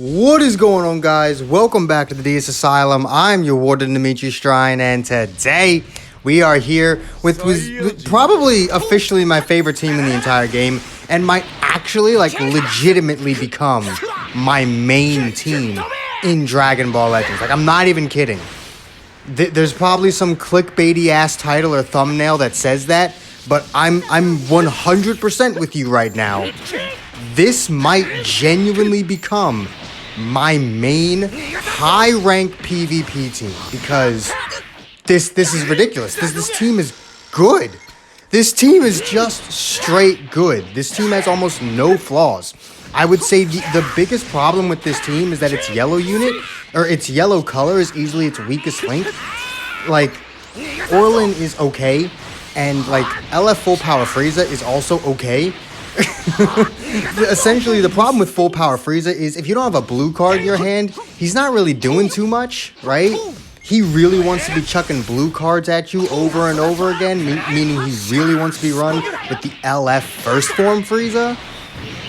What is going on, guys? Welcome back to the DS Asylum. I'm your warden, Dimitri Strine, and today we are here with probably officially my favorite team in the entire game, and might actually legitimately become my main team in Dragon Ball Legends. I'm not even kidding. There's probably some clickbaity ass title or thumbnail that says that, but I'm 100% with you right now. This might genuinely become my main high-rank PvP team because this is ridiculous. This team is good. This team is just straight good. This team has almost no flaws. I would say the biggest problem with this team is that its yellow unit, or its yellow color, is easily its weakest link. Orlin is okay, and LF Full Power Frieza is also okay. Essentially, the problem with Full Power Frieza is if you don't have a blue card in your hand, he's not really doing too much, right? He really wants to be chucking blue cards at you over and over again, meaning he really wants to be run with the LF First Form Frieza.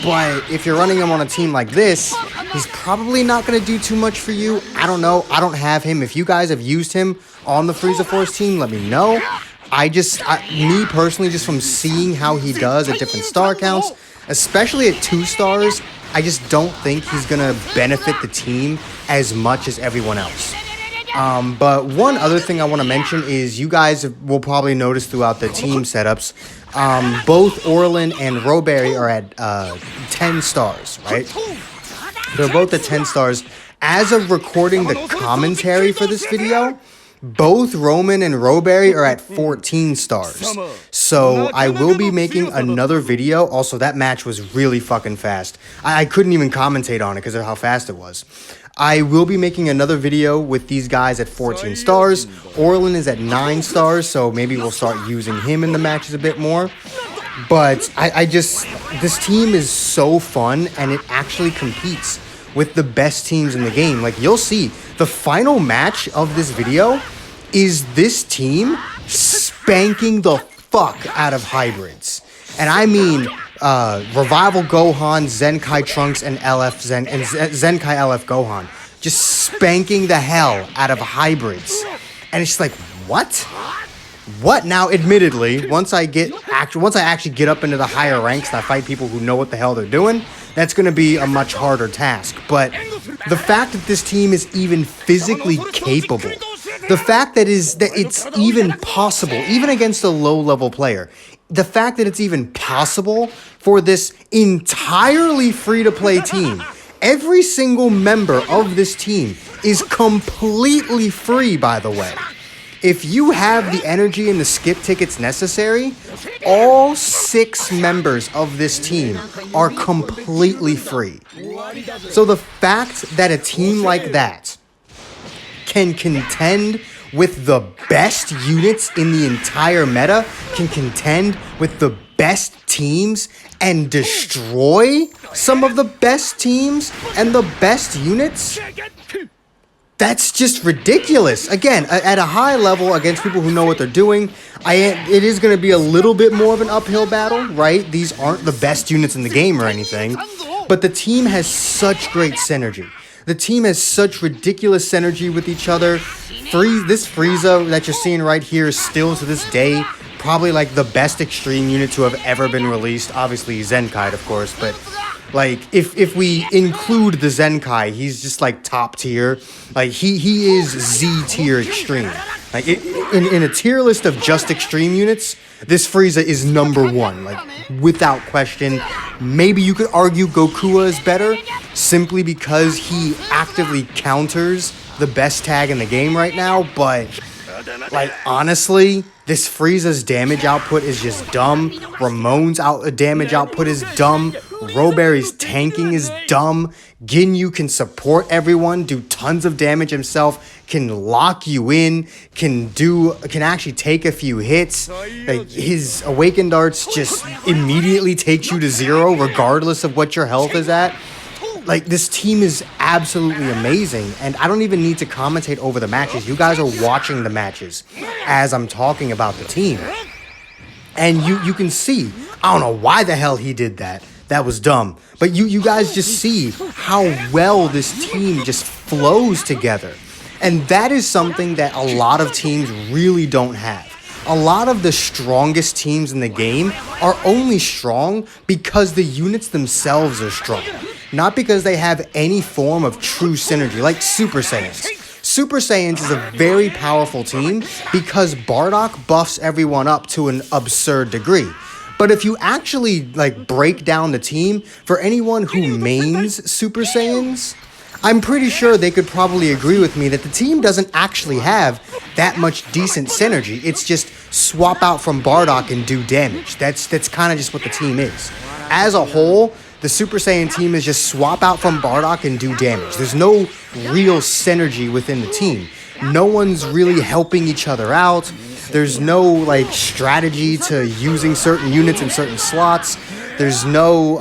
But if you're running him on a team like this, he's probably not going to do too much for you. I don't know. I don't have him. If you guys have used him on the Frieza Force team, let me know. Me personally, just from seeing how he does at different star counts, especially at 2 stars, I just don't think he's going to benefit the team as much as everyone else. But one other thing I want to mention is you guys will probably notice throughout the team setups, both Orlin and Roberi are at 10 stars, right? They're both at 10 stars. As of recording the commentary for this video, both Roman and Roberi are at 14 stars. So I will be making another video. Also, that match was really fucking fast. I couldn't even commentate on it because of how fast it was. I will be making another video with these guys at 14 stars. Orlin is at 9 stars, so maybe we'll start using him in the matches a bit more. But this team is so fun, and it actually competes with the best teams in the game. You'll see, the final match of this video is this team spanking the fuck out of hybrids. And I mean Revival Gohan, Zenkai Trunks, and Zenkai LF Gohan. Just spanking the hell out of hybrids. And it's like, what? What? Now, admittedly, once I actually get up into the higher ranks and I fight people who know what the hell they're doing, that's going to be a much harder task. But the fact that this team is even physically capable, the fact that it's even possible, even against a low-level player, the fact that it's even possible for this entirely free-to-play team, every single member of this team is completely free, by the way. If you have the energy and the skip tickets necessary, all 6 members of this team are completely free. So the fact that a team like that can contend with the best units in the entire meta, can contend with the best teams, and destroy some of the best teams and the best units, that's just ridiculous. Again, at a high level against people who know what they're doing, it is going to be a little bit more of an uphill battle, right? These aren't the best units in the game or anything, but the team has such great synergy. The team has such ridiculous synergy with each other. This Frieza that you're seeing right here is still to this day probably the best extreme unit to have ever been released. Obviously Zenkai, of course, but if we include the Zenkai, he's just top tier. He is Z tier extreme. In a tier list of just extreme units, this Frieza is number 1, without question. Maybe you could argue Gokua is better simply because he actively counters the best tag in the game right now, but honestly, this Frieza's damage output is just dumb. Ramon's damage output is dumb. Roberi's tanking is dumb. Ginyu can support everyone, do tons of damage himself, can lock you in, can actually take a few hits. His Awakened Arts just immediately takes you to 0 regardless of what your health is at. This team is absolutely amazing, and I don't even need to commentate over the matches. You guys are watching the matches as I'm talking about the team. And you can see, I don't know why the hell he did that. That was dumb. But you guys just see how well this team just flows together. And that is something that a lot of teams really don't have. A lot of the strongest teams in the game are only strong because the units themselves are strong. Not because they have any form of true synergy, like Super Saiyans. Super Saiyans is a very powerful team because Bardock buffs everyone up to an absurd degree. But if you actually break down the team, for anyone who mains Super Saiyans, I'm pretty sure they could probably agree with me that the team doesn't actually have that much decent synergy. It's just swap out from Bardock and do damage. That's kind of just what the team is. As a whole, the Super Saiyan team is just swap out from Bardock and do damage. There's no real synergy within the team. No one's really helping each other out. There's no strategy to using certain units in certain slots. There's no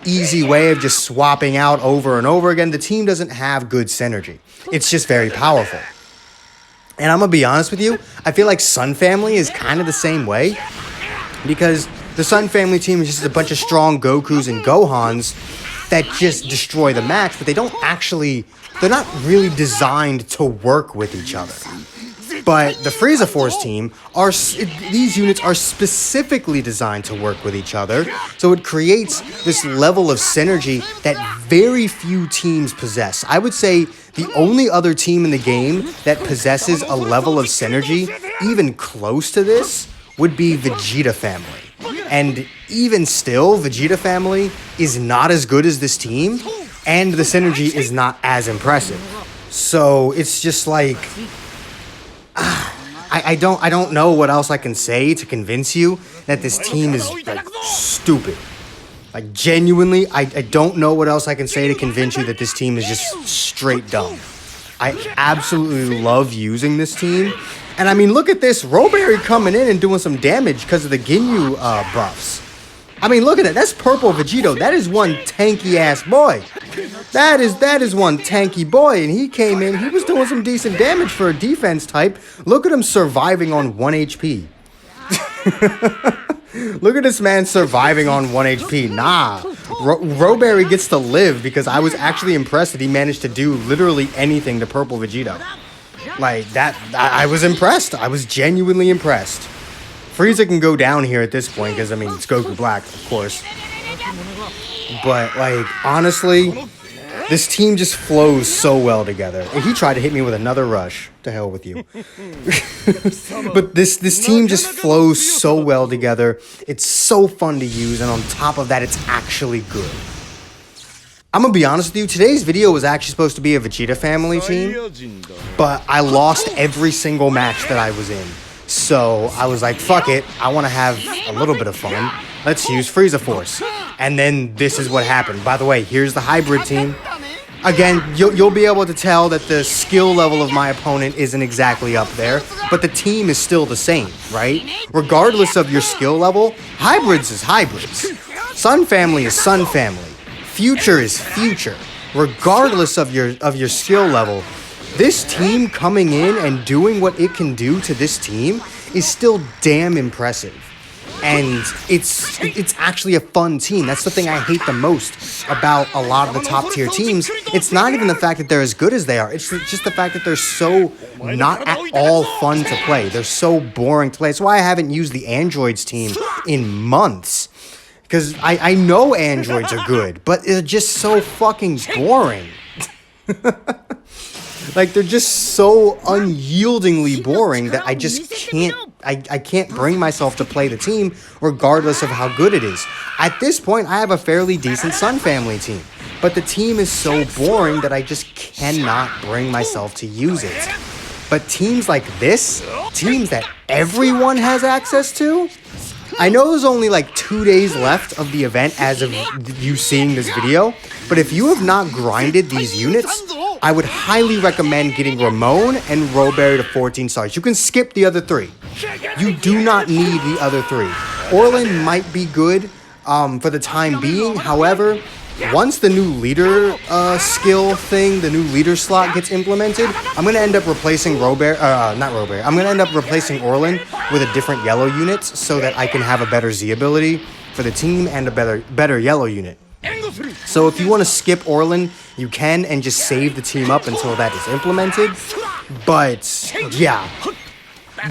easy way of just swapping out over and over again. The team doesn't have good synergy. It's just very powerful. And I'm gonna be honest with you, I feel like Sun Family is kind of the same way, because the Sun Family team is just a bunch of strong Gokus and Gohans that just destroy the match, but they're not really designed to work with each other. But the Frieza Force team, these units are specifically designed to work with each other, so it creates this level of synergy that very few teams possess. I would say the only other team in the game that possesses a level of synergy even close to this would be Vegeta Family. And even still, Vegeta Family is not as good as this team, and the synergy is not as impressive. So it's just I don't know what else I can say to convince you that this team is stupid. Genuinely, I don't know what else I can say to convince you that this team is just straight dumb. I absolutely love using this team. And I mean, look at this. Roberi coming in and doing some damage because of the Ginyu buffs. I mean, look at that. That's purple Vegito. That is one tanky ass boy. That is one tanky boy. And he came in. He was doing some decent damage for a defense type. Look at him surviving on 1 HP. Look at this man surviving on 1 HP. Nah. Roberi gets to live because I was actually impressed that he managed to do literally anything to purple Vegito. I was impressed. I was genuinely impressed. Frieza can go down here at this point because, I mean, it's Goku Black, of course. But, honestly, this team just flows so well together. And he tried to hit me with another rush. To hell with you. But this team just flows so well together. It's so fun to use, and on top of that, it's actually good. I'm gonna be honest with you, today's video was actually supposed to be a Vegeta Family team, but I lost every single match that I was in. So I was like, fuck it, I want to have a little bit of fun. Let's use Frieza Force. And then this is what happened. By the way, here's the hybrid team. Again, you'll be able to tell that the skill level of my opponent isn't exactly up there, but the team is still the same, right? Regardless of your skill level, hybrids is hybrids. Sun Family is Sun Family. Future is future. Regardless of your skill level, this team coming in and doing what it can do to this team is still damn impressive. And it's actually a fun team. That's the thing I hate the most about a lot of the top tier teams. It's not even the fact that they're as good as they are. It's just the fact that they're so not at all fun to play. They're so boring to play. That's why I haven't used the Androids team in months. Because I know Androids are good, but they're just so fucking boring. They're just so unyieldingly boring that I just can't, I can't bring myself to play the team regardless of how good it is. At this point, I have a fairly decent Sun Family team, but the team is so boring that I just cannot bring myself to use it. But teams like this, teams that everyone has access to, I know there's only 2 days left of the event as of you seeing this video, but if you have not grinded these units, I would highly recommend getting Ramon and Roberi to 14 stars. You can skip the other 3. You do not need the other 3. Orlin might be good for the time being. However, once the new leader skill thing, the new leader slot gets implemented, I'm going to end up replacing I'm going to end up replacing Orlin with a different yellow unit so that I can have a better Z ability for the team and a better yellow unit. So if you want to skip Orlan, you can and just save the team up until that is implemented. But yeah,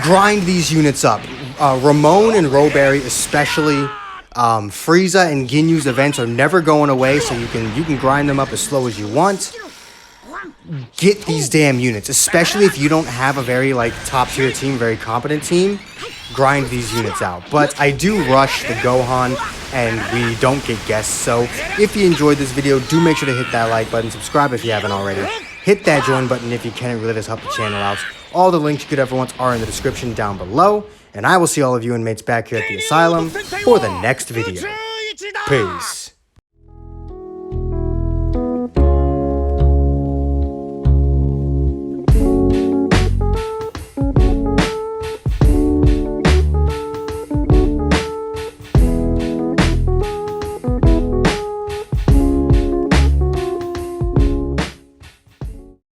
grind these units up. Ramon and Roberi especially. Frieza and Ginyu's events are never going away, so you can grind them up as slow as you want. Get these damn units, especially if you don't have a very top tier team, very competent team. Grind these units out. But I do rush the Gohan and we don't get guests, so if you enjoyed this video, do make sure to hit that like button, subscribe if you haven't already, hit that join button if you can, it really does help the channel out. All the links you could ever want are in the description down below, and I will see all of you inmates back here at the asylum for the next video. Peace.